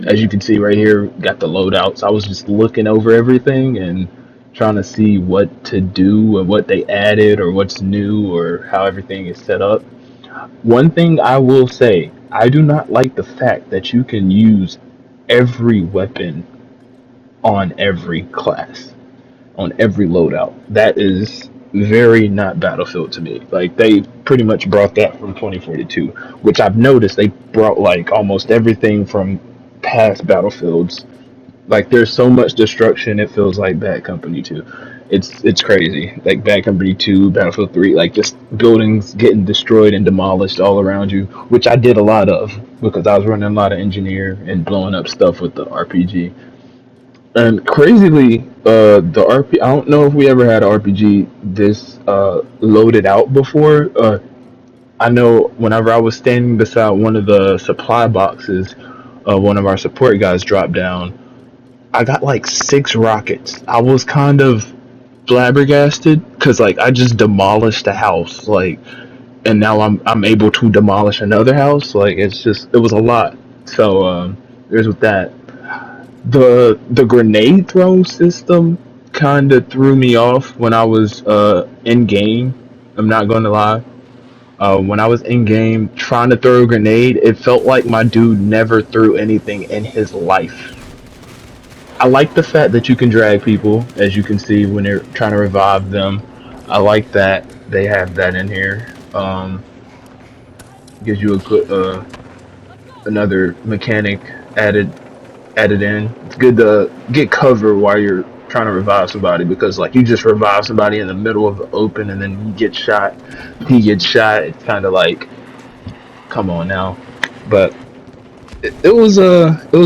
as you can see right here, got the loadouts. I was just looking over everything and trying to see what to do and what they added or what's new or how everything is set up. One thing I will say, I do not like the fact that you can use every weapon on every class, on every loadout. That is very not Battlefield to me. Like they pretty much brought that from 2042, which I've noticed they brought like almost everything from past Battlefields. Like there's so much destruction, it feels like Bad Company 2. It's crazy. Like Bad Company 2, Battlefield 3, like just buildings getting destroyed and demolished all around you, which I did a lot of because I was running a lot of engineer and blowing up stuff with the RPG. And crazily, the RP. I don't know if we ever had an RPG this loaded out before. I know whenever I was standing beside one of the supply boxes, one of our support guys dropped down. I got like 6 rockets. I was kind of flabbergasted because like I just demolished a house, like, and now I'm able to demolish another house. Like it's just it was a lot. So there's with that. The grenade throw system kind of threw me off when I was in game. I'm not going to lie. When I was in game trying to throw a grenade, it felt like my dude never threw anything in his life. I like the fact that you can drag people, as you can see when they're trying to revive them. I like that they have that in here. Gives you a good another mechanic added added in. It's good to get cover while you're trying to revive somebody because like you just revive somebody in the middle of the open and then you get shot. He gets shot. It's kind of like, come on now. But it was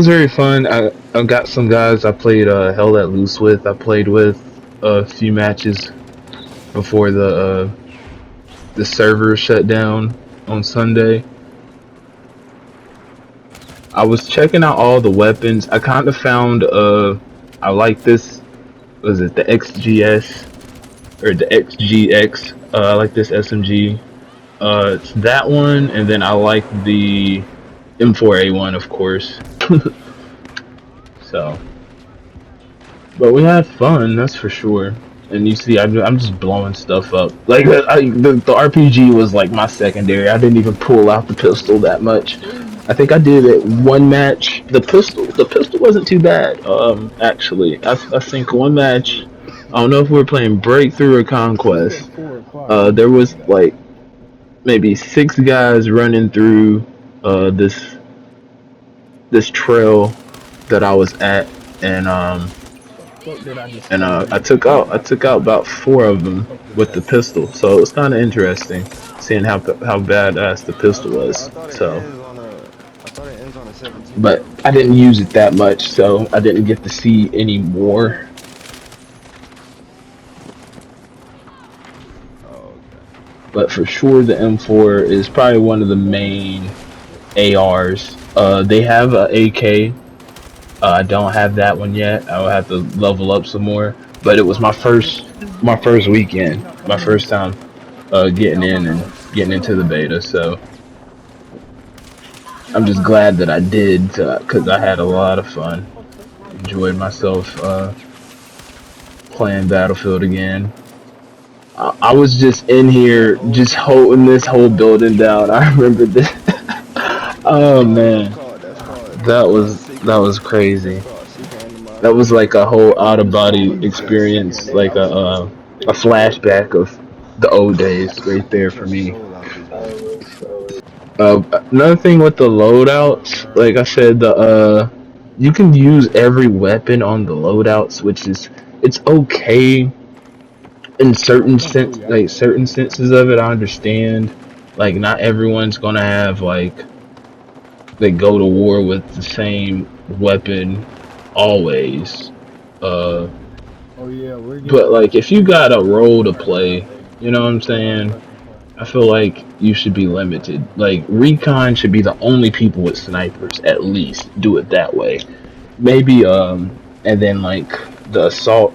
very fun. I got some guys I played Hell Let Loose with. I played with a few matches before the server shut down on Sunday. I was checking out all the weapons. I kind of found I like this. Was it the XGS or the XGX? I like this SMG. It's that one, and then I like the M4A1, of course. So, but we had fun, that's for sure. And you see, I'm just blowing stuff up. Like the RPG was like my secondary. I didn't even pull out the pistol that much. I think I did it one match. The pistol wasn't too bad. Actually, I think one match. I don't know if we were playing Breakthrough or Conquest. There was like maybe 6 guys running through this trail that I was at, and I took out about 4 of them with the pistol. So it was kind of interesting seeing how badass the pistol was. So, but I didn't use it that much, so I didn't get to see any more. But for sure, the M4 is probably one of the main ARs. They have a AK. I don't have that one yet. I will have to level up some more. But it was my first weekend, my first time getting in and getting into the beta. So I'm just glad that I did because I had a lot of fun. Enjoyed myself playing Battlefield again. I was just in here, just holding this whole building down. I remember this. Oh man, that was crazy. That was like a whole out of body experience, like a flashback of the old days right there for me. Another thing with the loadouts, like I said, the you can use every weapon on the loadouts, which is it's okay in certain senses of it. I understand, like not everyone's gonna have like they go to war with the same weapon always. Uh, but like if you got a role to play, you know what I'm saying? I feel like you should be limited. Like recon should be the only people with snipers, at least. Do it that way. Maybe and then like the assault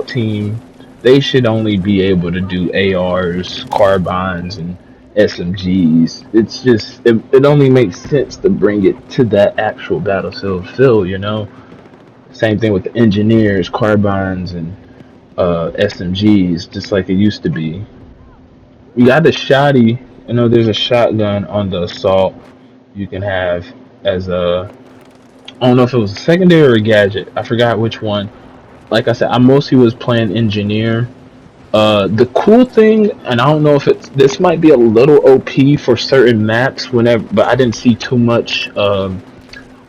team, they should only be able to do ARs, carbines, and SMGs. It's just it only makes sense to bring it to that actual battlefield feel, you know. Same thing with the engineers, carbines, and SMGs, just like it used to be. You got the shotty. I know there's a shotgun on the assault you can have as a. I don't know if it was a secondary or a gadget. I forgot which one. Like I said, I mostly was playing engineer. The cool thing, and I don't know if it's this might be a little OP for certain maps, whenever, but I didn't see too much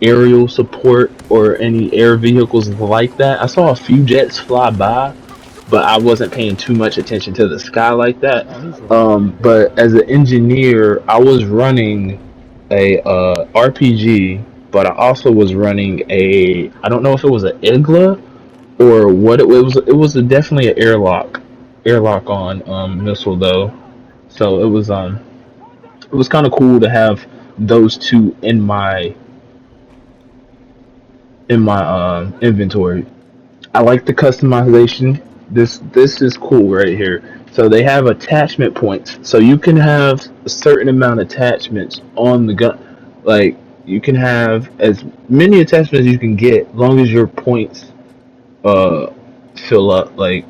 aerial support or any air vehicles like that. I saw a few jets fly by, but I wasn't paying too much attention to the sky like that. Oh, he's right there. But as an engineer, I was running a RPG, but I also was running a. I don't know if it was an Igla or what it was. It was definitely an airlock on missile though. So it was kind of cool to have those two in my inventory. I like the customization. This is cool right here. So they have attachment points. So you can have a certain amount of attachments on the gun. Like you can have as many attachments as you can get, as long as your points uh fill up. Like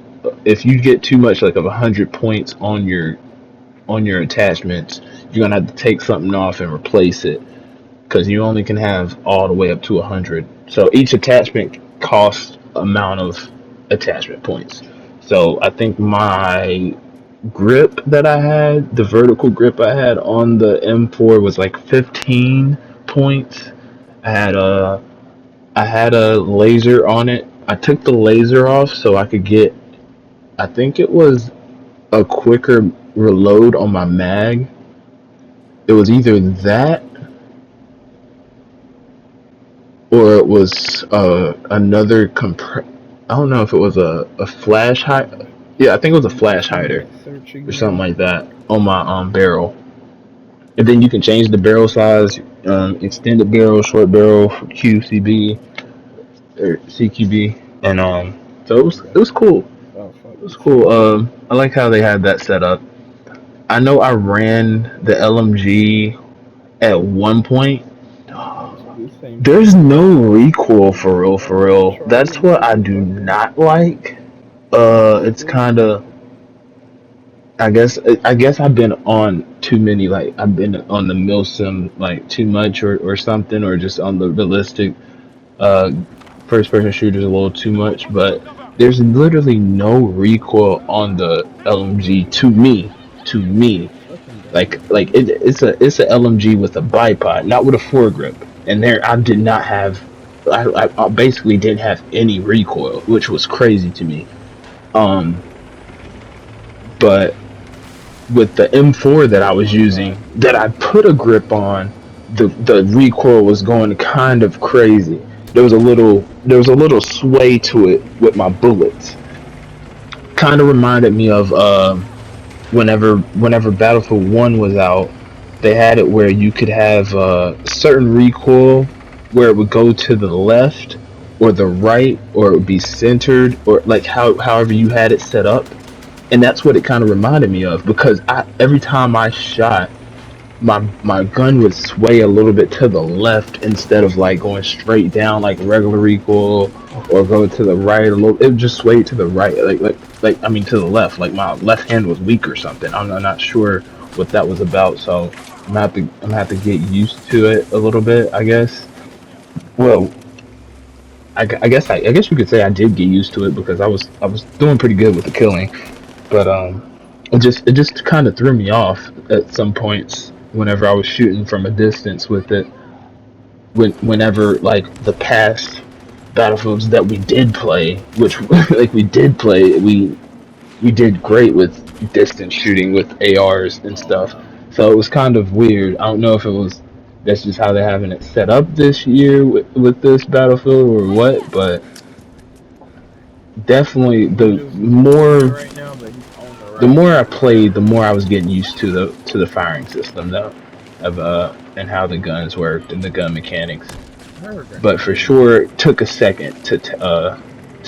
if you get too much, like of 100 points on your attachments, you're gonna have to take something off and replace it because you only can have all the way up to 100. So each attachment costs amount of attachment points. So I think my grip that I had, the vertical grip I had on the M4 was like 15 points. I had a I had a laser on it. I took the laser off so I could get, I think it was a quicker reload on my mag. It was either that or it was another I don't know if it was a flash hide. Yeah, I think it was a flash Give me hider a search or something again. like that on my barrel. And then you can change the barrel size, extended barrel, short barrel, QCB or CQB, and so Okay. it was cool. Oh fuck, It was you sure cool. did. I like how they had that set up. I know I ran the LMG at one point. I used to do the same There's thing. no recoil for real, Oh, for real. Charlie, That's you what see I this do fucker? not like. This It's dude? kind of. I guess I've been on too many. Like I've been on the milsim like too much or something, or just on the realistic uh first person shooters a little too much. But there's literally no recoil on the LMG to me. To me, Fucking like daNation. it's a LMG with a bipod, not with a foregrip. And there, I did not have. I basically didn't have any recoil, which was crazy to me. Um, but with the M4 that I Oh was my using, god. that I put a grip on, the recoil was going kind of crazy. There was a little sway to it with my bullets. Kind of reminded me of whenever Battlefield One was out, they had it where you could have certain recoil where it would go to the left or the right, or it would be centered, or like however you had it set up. And that's what it kind of reminded me of, because every time I shot, my gun would sway a little bit to the left instead of like going straight down like regular recoil, or go to the right a little. It would just sway to the right, like I mean to the left. Like my left hand was weak or something. I'm not sure what that was about. So I'm gonna have to get used to it a little bit, I guess. Well, I guess you could say I did get used to it because I was doing pretty good with the killing, but it just kind of threw me off at some points whenever I was shooting from a distance with it. Whenever like the past battlefields that we did play, which like we did great with distance shooting with ARs and stuff. So it was kind of weird. I don't know if it was that's just how they're having it set up this year with this battlefield or what, but definitely He just is on there right now, but he's on the the right more I side of the played, the map. more I was getting used to the firing system though, of and how the guns worked and the gun mechanics. I heard But for grenade. sure, it took a second to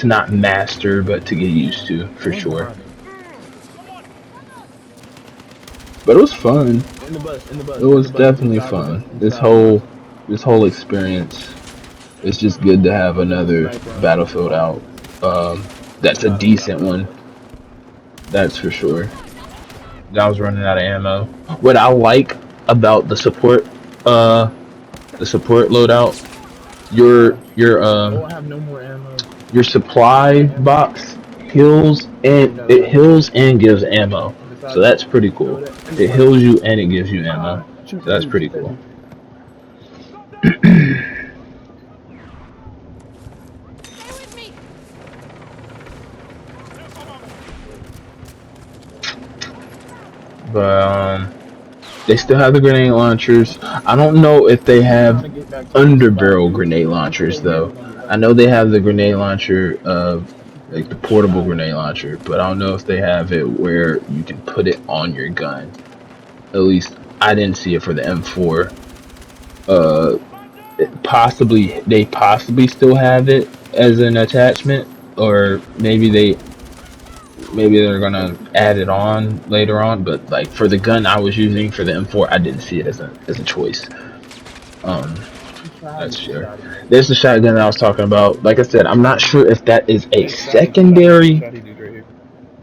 not master, but to get used to for Someone's sure. behind me. But it was fun. In the bus, in the It bus, in the was bus, definitely inside the fun. bus, inside the bus. This whole experience. It's just good to have There's a another sniper on top of the Battlefield bus. out. That's a Inside on top decent of the one. bus. That's for sure. I was running out of ammo. What I like about uh, the support loadout, your Yeah. your Oh, um I have no more ammo. your You supply got ammo? box heals Yeah, and got it got it. heals and gives ammo. So Beside me. that's pretty Throw cool. it in the It bus. heals you and it gives you ammo. Ah, shoot So that that's dude, pretty shoot that cool. dude. But they still have the grenade launchers. I don't know if they I'm have trying to get back to my spot, underbarrel dude. grenade I'm launchers so here. though. We're gonna get I back to know my they spot. have the grenade launcher, like the portable Shot. grenade launcher, but I don't know if they have it where you can put it on your gun. At least I didn't see it for the M4. Uh, they possibly still have it as an attachment, or maybe they're gonna add it on later on. But like for the gun I was using for the M4, I didn't see it as a choice. Um, that's Shotty, sure. shotty. There's the shotgun that I was talking about. Like I said, I'm not sure if that is a Hey, shotty, secondary shotty dude right here.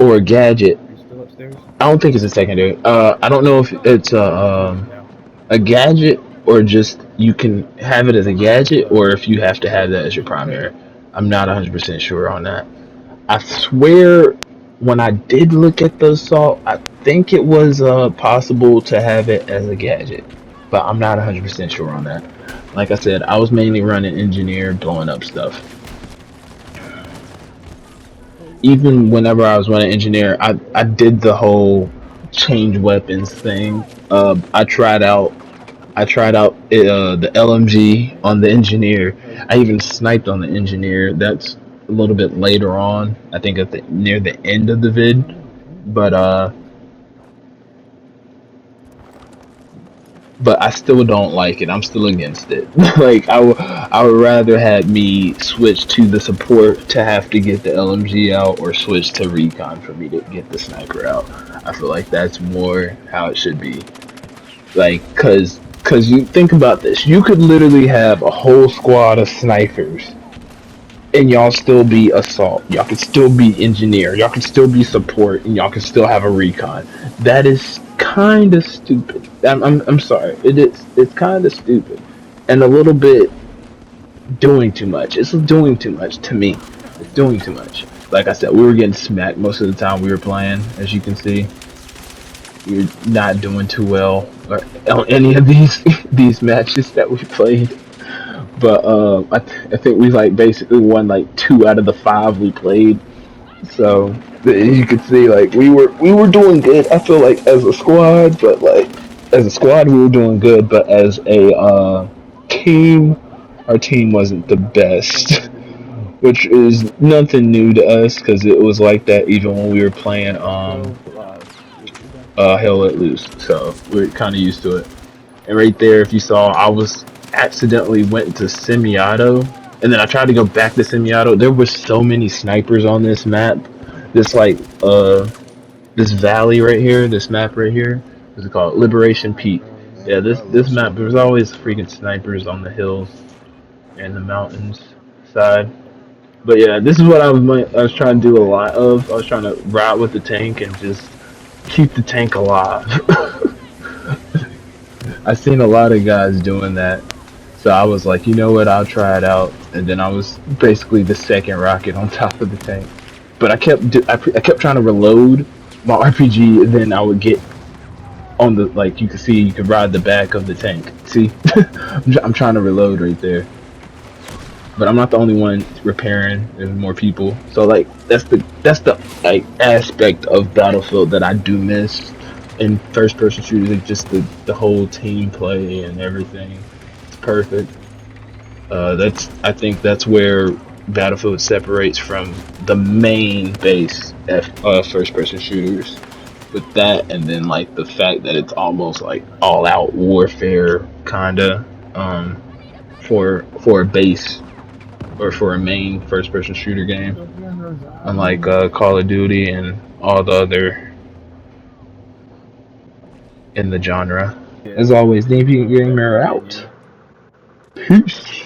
or a gadget. Are you still upstairs? I don't think it's a secondary. I don't know if it's I'm coming now. a gadget or just you can have it as a It's gadget or if you have to have that as your repair. primary. I'm not 100% sure on that. I swear when I did look at the assault, I think it was possible to have it as a gadget, but I'm not 100% sure on that. Like I said, I was mainly running engineer, blowing up stuff. Even whenever I was running engineer, I did the whole change weapons thing. I tried out the LMG on the engineer. I even sniped on the engineer. That's a little bit later on. I think near the end of the vid. But I still don't like it. I'm still against it. Like I would rather have me switch to the support to have to get the LMG out, or switch to recon for me to get the sniper out. I feel like that's more how it should be. Like, cause you think about this, you could literally have a whole squad of snipers, and y'all still be assault. Y'all could still be engineer. Y'all could still be support, and y'all could still have a recon. That is kind of stupid. I'm sorry. It is. It's kind of stupid, and a little bit doing too much. It's doing too much to me. It's doing too much. Like I said, we were getting smacked most of the time we were playing. As you can see, we are not doing too well on any of these these matches that we played. But I think we like basically won like 2 out of the 5 we played. So you could see like we were doing good. I feel like as a squad, but like as a squad we were doing good. But as a team, our team wasn't the best, which is nothing new to us because it was like that even when we were playing 12 lives. We got Hell Let Loose. So we're kind of used to it. And right there, if you saw, I was accidentally went to semi-auto, and then I tried to go back to semi-auto. There were so many snipers on this map. This like this valley right here, this map right here. What's it called? Liberation Peak. Yeah, this map. There's always freaking snipers on the hills and the mountains side. But yeah, this is what I was trying to do a lot of. I was trying to ride with the tank and just keep the tank alive. I've seen a lot of guys doing that. So I was like, you know what, I'll try it out. And then I was basically the second rocket on top of the tank. But I kept trying to reload my RPG, and then I would get on the, like you can see, you can ride the back of the tank. See, I'm trying to reload right there. But I'm not the only one repairing. There's more people. So like that's the like aspect of Battlefield that I do miss in first person shooters. Like just the whole team play and everything. It's perfect. That's I think that's where Battlefield separates from the main base first person shooters. With that, and then like the fact that it's almost like all out warfare kinda for a base or for a main first person shooter game. Unlike Call of Duty and all the other in the genre. Yeah, As always, Navy definitely Gamer out. continue. Peace.